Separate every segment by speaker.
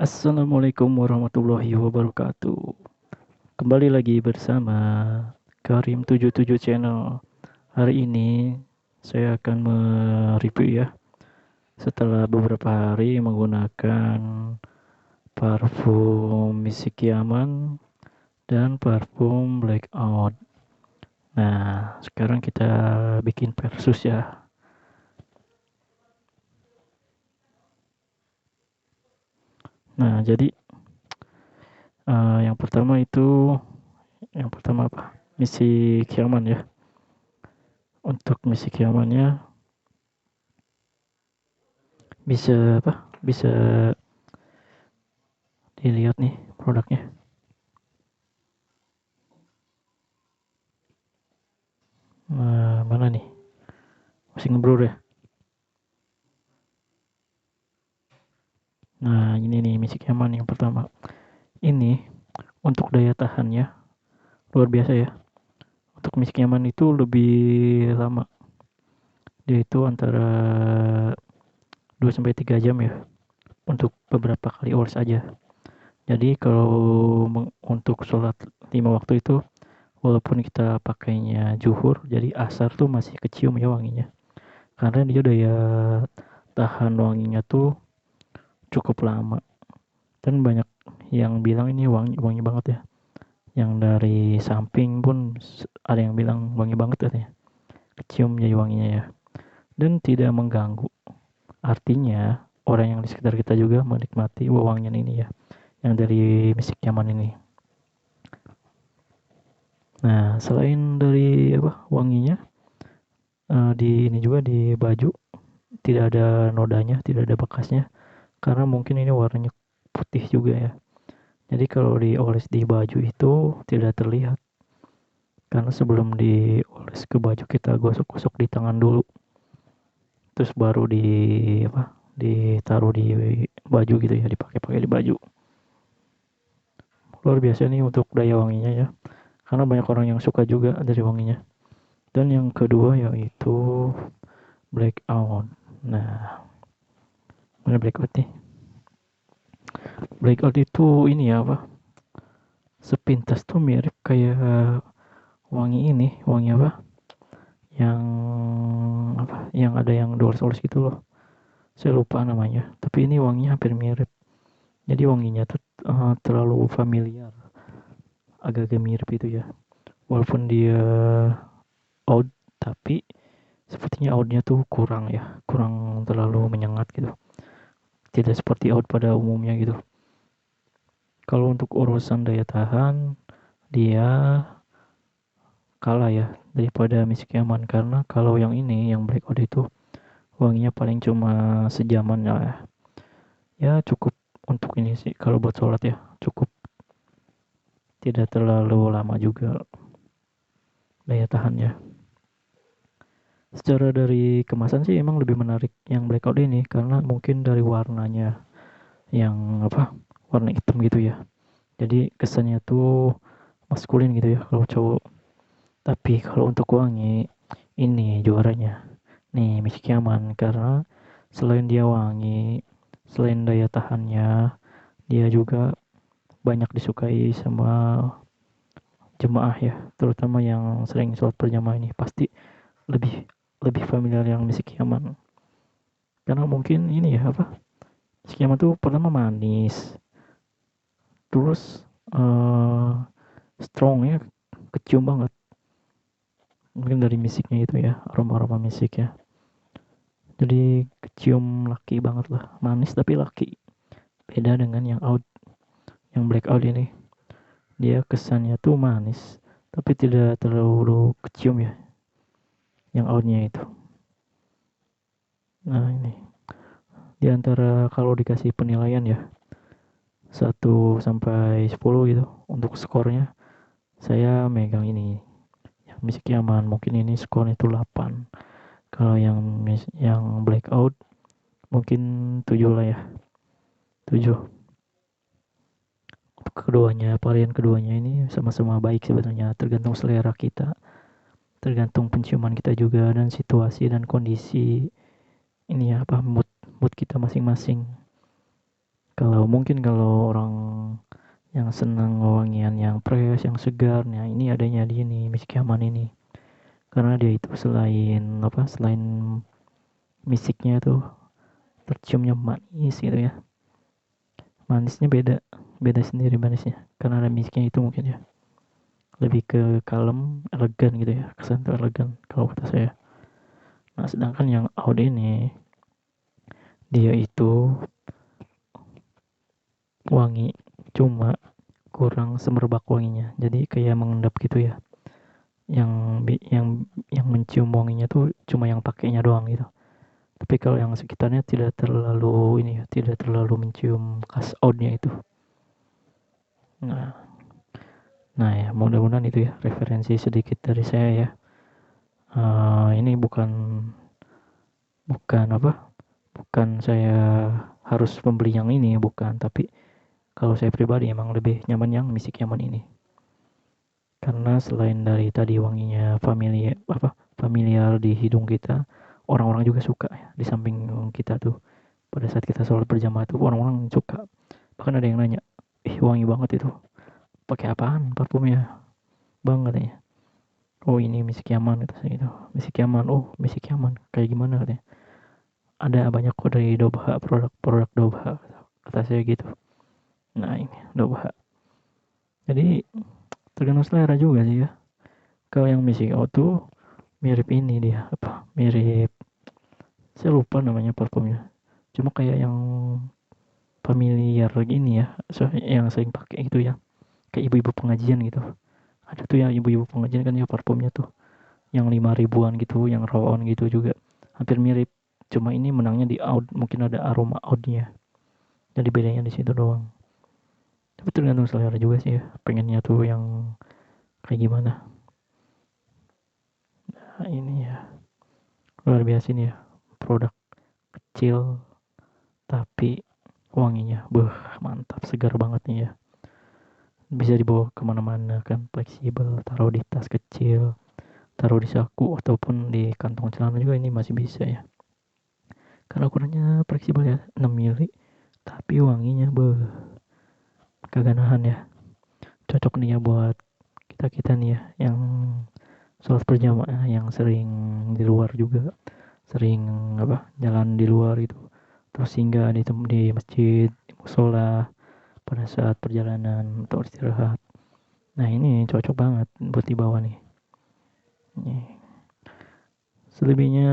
Speaker 1: Assalamualaikum warahmatullahi wabarakatuh. Kembali lagi bersama Karim 77 Channel. Hari ini saya akan mereview ya. Setelah beberapa hari menggunakan parfum Misik Yaman dan parfum Blackout. Nah, sekarang kita bikin versus ya. Nah, jadi yang pertama itu yang pertama apa? Misik Yaman ya. Untuk Misik Yamannya bisa apa? Bisa dilihat nih produknya. Mana nih? Masih ngeblur ya. Nah, ini nih Misik Yaman yang pertama. Ini untuk daya tahannya luar biasa ya. Untuk Misik Yaman itu lebih lama. Dia itu antara 2 sampai 3 jam ya untuk beberapa kali hours aja. Jadi kalau untuk sholat 5 waktu itu walaupun kita pakainya zuhur jadi asar tuh masih kecium ya wanginya. Karena dia daya tahan wanginya tuh cukup lama. Dan banyak yang bilang ini wangi wangi banget ya. Yang dari samping pun ada yang bilang wangi banget katanya. Kecium jadi wanginya ya. Dan tidak mengganggu. Artinya orang yang di sekitar kita juga menikmati wangian ini ya. Yang dari Misik Yaman ini. Nah, selain dari apa wanginya, di ini juga di baju tidak ada nodanya, tidak ada bekasnya. Karena mungkin ini warnanya putih juga ya. Jadi kalau dioles di baju itu tidak terlihat. Karena sebelum dioles ke baju kita gosok-gosok di tangan dulu. Terus baru apa? Ditaruh di baju gitu ya, dipakai-pakai di baju. Luar biasa nih untuk daya wanginya ya. Karena banyak orang yang suka juga dari wanginya. Dan yang kedua yaitu blackout. Nah, mana blackout nih? Blackout itu ini ya apa? Sepintas tuh mirip kayak wangi ini, wangi apa? Yang apa? Yang ada yang doors gitu loh. Saya lupa namanya, tapi ini wanginya hampir mirip. Jadi wanginya tuh terlalu familiar, agak-agak mirip itu ya. Walaupun dia oud, tapi sepertinya oudnya tuh kurang ya, kurang terlalu menyengat gitu. Tidak seperti oud pada umumnya gitu. Kalau untuk urusan daya tahan, dia kalah ya daripada Misik Yaman karena kalau yang ini, yang Black Oud itu wanginya paling cuma sejaman ya. Ya cukup untuk ini sih kalau buat sholat ya, cukup tidak terlalu lama juga daya tahannya. Secara dari kemasan sih emang lebih menarik yang blackout ini karena mungkin dari warnanya yang apa warna hitam gitu ya. Jadi kesannya tuh maskulin gitu ya kalau cowok. Tapi kalau untuk wangi ini juaranya. Nih Misik Yaman karena selain dia wangi, selain daya tahannya, dia juga banyak disukai sama jemaah ya, terutama yang sering sholat berjamaah ini pasti lebih lebih familiar yang Misik Yaman. Karena mungkin ini ya apa skema tuh pertama manis terus uh, strong ya kecium banget mungkin dari musiknya itu ya aroma-aroma musik ya jadi kecium laki banget lah manis tapi laki beda dengan yang out yang blackout ini dia kesannya tuh manis tapi tidak terlalu kecium ya yang outnya itu. Nah ini diantara kalau dikasih penilaian ya 1 sampai 10 gitu untuk skornya saya megang ini yang Misik Yaman mungkin ini skornya itu 8. Kalau yang blackout mungkin 7 lah ya. 7. Keduanya varian keduanya ini sama-sama baik sebetulnya tergantung selera kita, tergantung penciuman kita juga dan situasi dan kondisi ini ya apa mood mood kita masing-masing. Kalau mungkin kalau orang yang senang wangian yang fresh, yang segar, nah ini adanya di ini Misik Yaman ini. Karena dia itu selain misiknya tuh terciumnya manis gitu ya. Manisnya beda, beda sendiri manisnya. Karena ada misiknya itu mungkin ya. Lebih ke kalem, elegan gitu ya. Kesan tuh elegan kalau kata saya. Nah, sedangkan yang Oud ini dia itu wangi, cuma kurang semerbak wanginya. Jadi kayak mengendap gitu ya. Yang yang mencium wanginya tuh cuma yang pakainya doang gitu. Tapi kalau yang sekitarnya tidak terlalu ini ya, tidak terlalu mencium khas Oudnya itu. Nah, nah ya mudah-mudahan itu ya referensi sedikit dari saya ya. Ini bukan bukan apa? Bukan saya harus membeli yang ini bukan, tapi kalau saya pribadi emang lebih nyaman yang Misik Yaman ini. Karena selain dari tadi wanginya familiar di hidung kita, orang-orang juga suka ya di samping kita tuh. Pada saat kita sholat berjamaah tuh orang-orang suka. Bahkan ada yang nanya, "Ih, wangi banget itu. Pakai apaan parfumnya?" Bang katanya. "Oh, ini Misik Yaman," kata saya gitu. "Misik Yaman. Oh, Misik Yaman. Kayak gimana?" katanya. "Ada banyak kok dari Dobha, produk-produk Dobha," kata saya gitu. Nah, ini Dobha. Jadi tergantung selera juga sih ya. Kalau yang Misik tuh mirip ini dia mirip, saya lupa namanya parfumnya, cuma kayak yang familiar gini ya, yang sering pakai itu ya, kayak ibu-ibu pengajian gitu. Ada tuh yang ibu-ibu pengajian kan ya parfumnya tuh yang 5 ribuan gitu, yang raw on gitu juga hampir mirip, cuma ini menangnya di oud, mungkin ada aroma oudnya, jadi bedanya di situ doang. Tapi tergantung selera juga sih ya, pengennya tuh yang kayak gimana. Nah, ini ya luar biasa nih ya, produk kecil tapi wanginya mantap, segar banget nih ya, bisa dibawa kemana-mana kan, fleksibel, taruh di tas kecil, taruh di saku ataupun di kantong celana juga ini masih bisa ya, karena ukurannya fleksibel ya, 6 mili tapi wanginya kagak nahan ya. Cocok nih ya buat kita kita nih ya yang sholat berjamaah, yang sering di luar juga, sering jalan di luar itu, terus singgah di masjid, di musola pada saat perjalanan atau istirahat. Nah, ini cocok banget buat dibawa nih. Selebihnya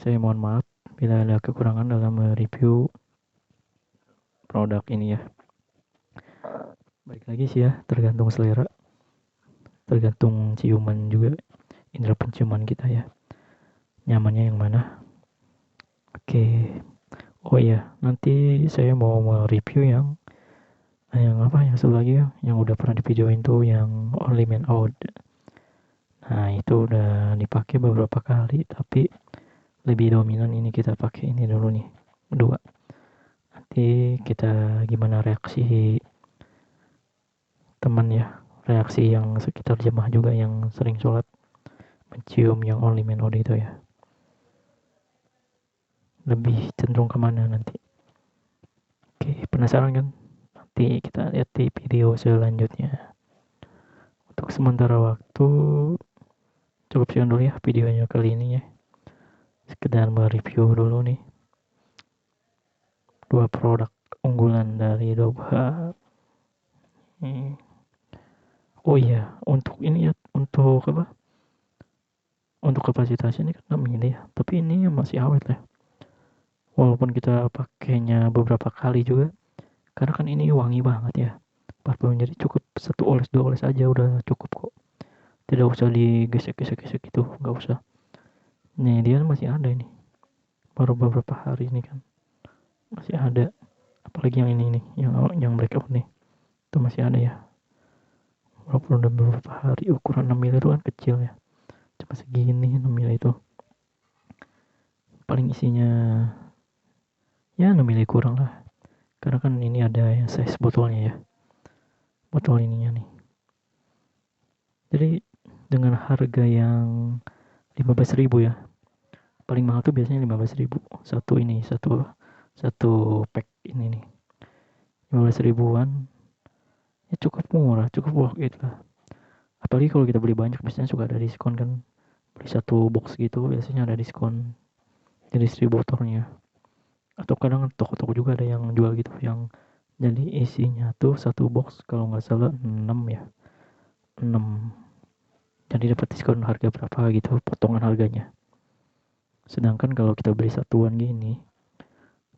Speaker 1: saya mohon maaf bila ada kekurangan dalam review produk ini ya. Baik lagi sih ya, tergantung selera, tergantung ciuman juga, indera penciuman kita ya. Nyamannya yang mana? Oke. Oh iya, nanti saya mau review yang satu lagi ya, yang udah pernah di videoin tuh yang Only Man Out. Nah, itu udah dipakai beberapa kali, tapi lebih dominan ini kita pakai ini dulu nih, dua. Nanti kita gimana reaksi teman ya, reaksi yang sekitar jemaah juga yang sering sholat mencium yang Only Man Out itu ya, lebih cenderung kemana nanti. Oke, penasaran kan? Nanti kita lihat di video selanjutnya. Untuk sementara waktu cukup sekian dulu ya videonya kali ini ya, sekedar mereview dulu nih dua produk unggulan dari Dobha. Oh iya, untuk ini ya, untuk kapasitasnya ini kan 6 mili ya, tapi ini masih awet ya, walaupun kita pakainya beberapa kali juga, karena kan ini wangi banget ya parfum, jadi cukup satu oles dua oles aja udah cukup kok, tidak usah digesek-gesek gitu, nggak usah. Nih dia masih ada ini, baru beberapa hari ini kan masih ada, apalagi yang ini nih, yang blackout nih, itu masih ada ya, walaupun udah beberapa hari. Ukuran 6 mili itu kan kecil ya, cuma segini 6 mili itu, paling isinya ya 6 mili kurang lah, karena kan ini ada yang size botolnya ya, botol ininya nih. Jadi dengan harga yang 15.000 ya, paling mahal tuh biasanya 15.000 satu ini, satu pack ini nih. 15 ribuan ya cukup murah, cukup worth it lah. Apalagi kalau kita beli banyak biasanya suka ada diskon kan, beli satu box gitu biasanya ada diskon di distributornya. Atau kadang toko-toko juga ada yang jual gitu, yang jadi isinya tuh satu box kalau nggak salah 6 ya, 6, jadi dapat diskon harga berapa gitu, potongan harganya. Sedangkan kalau kita beli satuan gini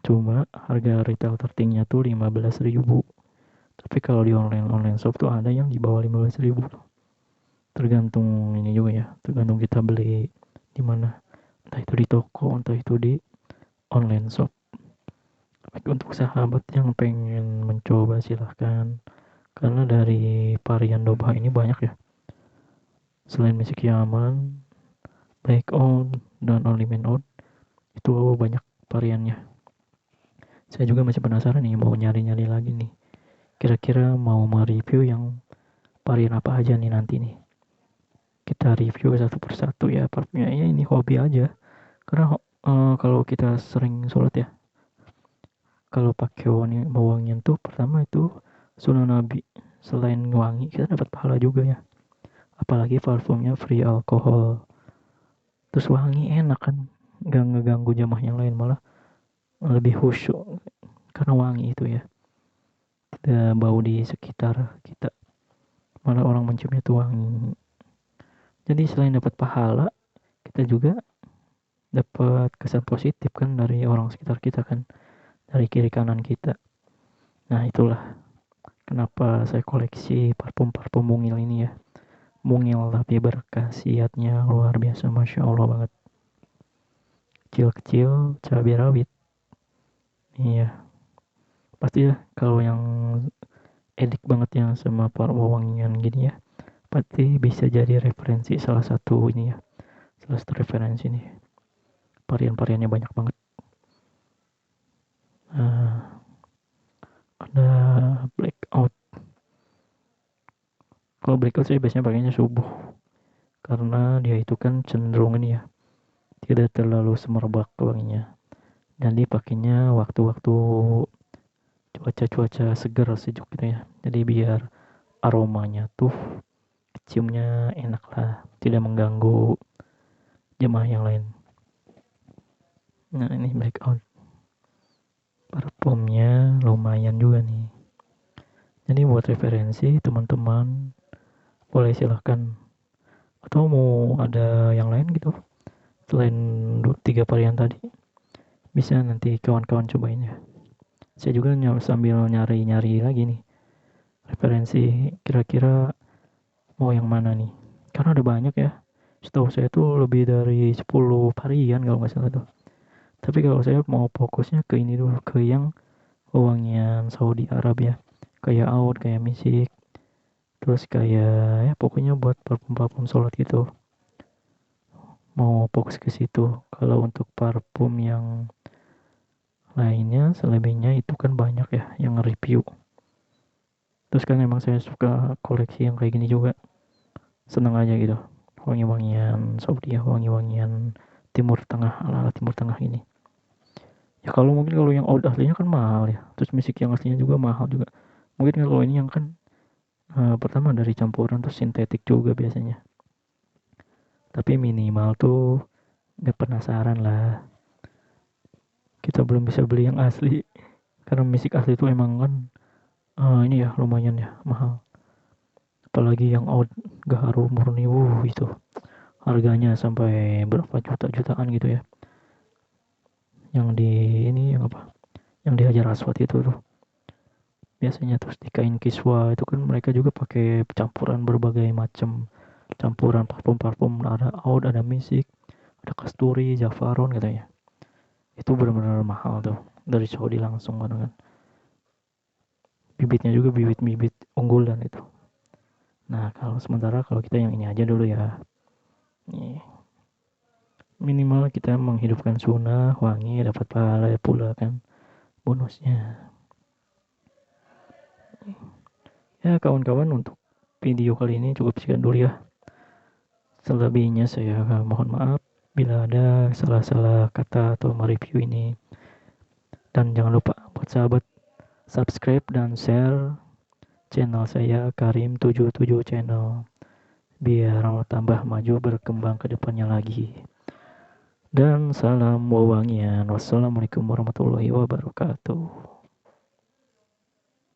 Speaker 1: cuma harga retail tertingginya tuh 15 ribu. Tapi kalau di online shop tuh ada yang di bawah 15 ribu. Tergantung ini juga ya, tergantung kita beli di mana, entah itu di toko, entah itu di online shop. Untuk sahabat yang pengen mencoba silahkan, karena dari varian Doba ini banyak ya. Selain Music Yaman, Blackout, dan Only Man Out, itu banyak variannya. Saya juga masih penasaran nih, mau nyari-nyari lagi nih. Kira-kira mau mereview yang varian apa aja nih nanti nih. Kita review satu persatu ya, parfumnya ini hobi aja. Karena kalau kita sering sholat ya, kalau pakai wangian tuh pertama itu sunnah Nabi. Selain wangi, kita dapat pahala juga ya. Apalagi parfumnya free alkohol. Terus wangi enak kan, nggak ngeganggu jamaah yang lain, malah lebih khusyuk karena wangi itu ya. Tidak bau di sekitar kita, malah orang menciumnya tuh wangi. Jadi selain dapat pahala, kita juga dapat kesan positif kan dari orang sekitar kita kan, dari kiri kanan kita. Nah itulah kenapa saya koleksi parfum-parfum mungil ini ya. Mungil tapi berkhasiatnya luar biasa, masya Allah banget. Kecil-kecil cabai rawit. Iya, pasti ya kalau yang edik banget yang sama wangian gini ya, pasti bisa jadi referensi salah satu ini ya, salah satu referensi nih. Varian-variannya banyak banget. Ada Blackout. Kalau Blackout saya biasanya pakainya subuh, karena dia itu kan cenderung ini ya, tidak terlalu semerbak wanginya. Jadi pakainya waktu-waktu cuaca-cuaca segar sejuk gitu ya. Jadi biar aromanya tuh ciumnya enak lah, tidak mengganggu jemaah yang lain. Nah ini Blackout, parfumnya lumayan juga nih. Jadi buat referensi teman-teman boleh silahkan, atau mau ada yang lain gitu selain 3 varian tadi, bisa nanti kawan-kawan cobain ya. Saya juga sambil nyari-nyari lagi nih referensi, kira-kira mau yang mana nih, karena ada banyak ya. Setahu saya tuh lebih dari 10 varian kalau nggak salah tuh. Tapi kalau saya mau fokusnya ke ini dulu, ke yang wangian Saudi Arab ya, kayak Oud, kayak Misik, terus kayak ya pokoknya buat parfum-parfum sholat gitu, mau fokus ke situ. Kalau untuk parfum yang lainnya selebihnya itu kan banyak ya yang review. Terus kan emang saya suka koleksi yang kayak gini juga, seneng aja gitu, wangi-wangian Saudi ya, wangi-wangian Timur Tengah, ala Timur Tengah ini. Ya kalau mungkin kalau yang oud aslinya kan mahal ya, terus musik yang aslinya juga mahal juga. Mungkin kalau ini yang kan pertama dari campuran terus sintetik juga biasanya. Tapi minimal tuh gak penasaran lah, kita belum bisa beli yang asli, karena musik asli itu emang kan ini ya lumayan ya mahal. Apalagi yang oud gaharu murni, itu harganya sampai berapa juta-jutaan gitu ya. Yang di ini yang apa, yang di Hajar Aswad itu tuh biasanya, terus di kain kiswa itu kan mereka juga pakai campuran berbagai macam campuran parfum-parfum, ada oud, ada misik, ada kasturi, jafaron katanya. Itu benar-benar mahal tuh, dari Saudi langsung kan. Bibitnya juga bibit-bibit unggulan itu. Nah kalau sementara kalau kita yang ini aja dulu ya. Nih, minimal kita menghidupkan sunnah, wangi, dapat pahala pula kan bonusnya. Ya kawan-kawan, untuk video kali ini cukup sekian dulu ya. Selebihnya saya mohon maaf bila ada salah-salah kata atau mereview ini. Dan jangan lupa buat sahabat, subscribe dan share channel saya Karim77 channel biar tambah maju berkembang ke depannya lagi. Dan salam wawangian. Wassalamualaikum warahmatullahi wabarakatuh.